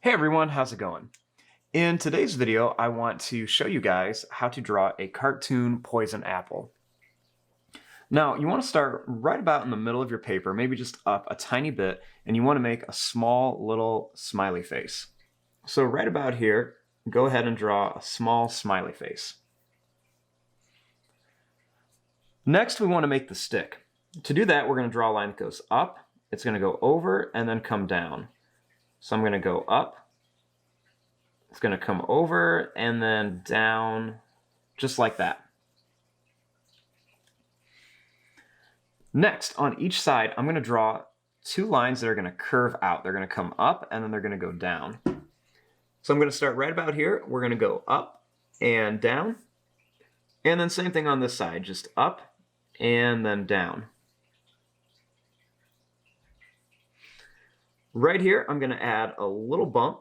Hey everyone, how's it going? In today's video, I want to show you guys how to draw a cartoon poison apple. Now, you want to start right about in the middle of your paper, maybe just up a tiny bit, and you want to make a small little smiley face. So right about here, go ahead and draw a small smiley face. Next, we want to make the stick. To do that, we're going to draw a line that goes up, it's going to go over, and then come down. So I'm going to go up, it's going to come over and then down, just like that. Next, on each side, I'm going to draw two lines that are going to curve out. They're going to come up and then they're going to go down. So I'm going to start right about here. We're going to go up and down. And then same thing on this side, just up and then down. Right here, I'm going to add a little bump.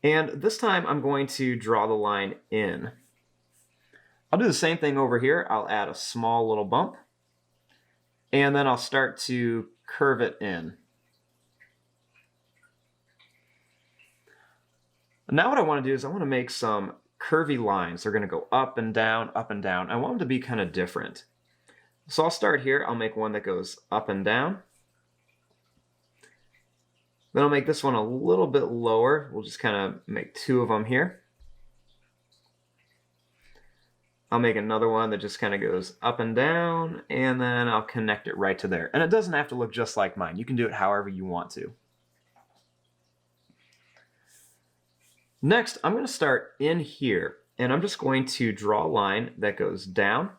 And this time I'm going to draw the line in. I'll do the same thing over here. I'll add a small little bump. And then I'll start to curve it in. Now what I want to do is I want to make some curvy lines. They're going to go up and down, up and down. I want them to be kind of different. So I'll start here. I'll make one that goes up and down. Then I'll make this one a little bit lower. We'll just kind of make two of them here. I'll make another one that just kind of goes up and down, and then I'll connect it right to there. And it doesn't have to look just like mine. You can do it however you want to. Next, I'm going to start in here, and I'm just going to draw a line that goes down.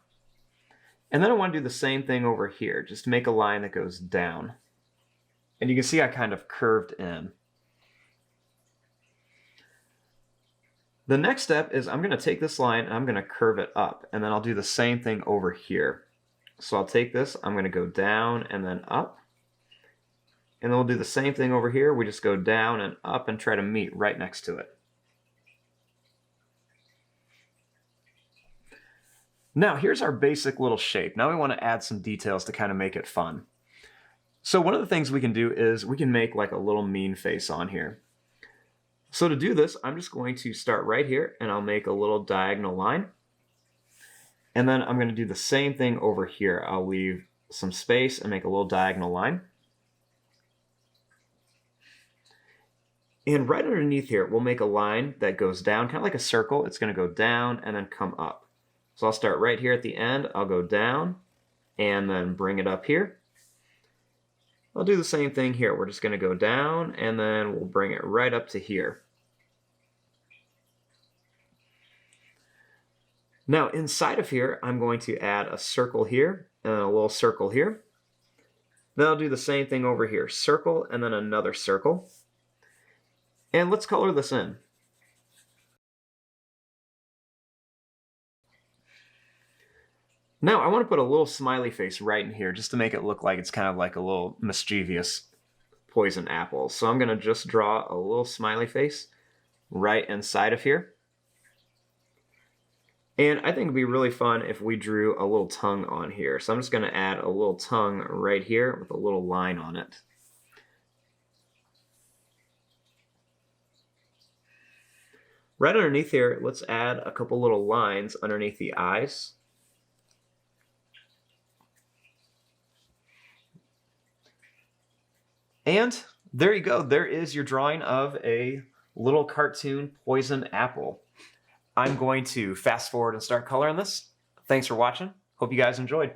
And then I want to do the same thing over here. Just make a line that goes down. And you can see I kind of curved in. The next step is I'm going to take this line and I'm going to curve it up. And then I'll do the same thing over here. So I'll take this, I'm going to go down and then up. And then we'll do the same thing over here. We just go down and up and try to meet right next to it. Now here's our basic little shape. Now we want to add some details to kind of make it fun. So one of the things we can do is we can make like a little mean face on here. So to do this, I'm just going to start right here and I'll make a little diagonal line. And then I'm going to do the same thing over here. I'll leave some space and make a little diagonal line. And right underneath here, we'll make a line that goes down, kind of like a circle. It's going to go down and then come up. So I'll start right here at the end. I'll go down and then bring it up here. I'll do the same thing here. We're just going to go down and then we'll bring it right up to here. Now inside of here, I'm going to add a circle here and a little circle here. Then I'll do the same thing over here. Circle and then another circle. And let's color this in. Now I want to put a little smiley face right in here just to make it look like it's kind of like a little mischievous poison apple. So I'm going to just draw a little smiley face right inside of here. And I think it'd be really fun if we drew a little tongue on here. So I'm just going to add a little tongue right here with a little line on it. Right underneath here, let's add a couple little lines underneath the eyes. And there you go. There is your drawing of a little cartoon poison apple. I'm going to fast forward and start coloring this. Thanks for watching. Hope you guys enjoyed.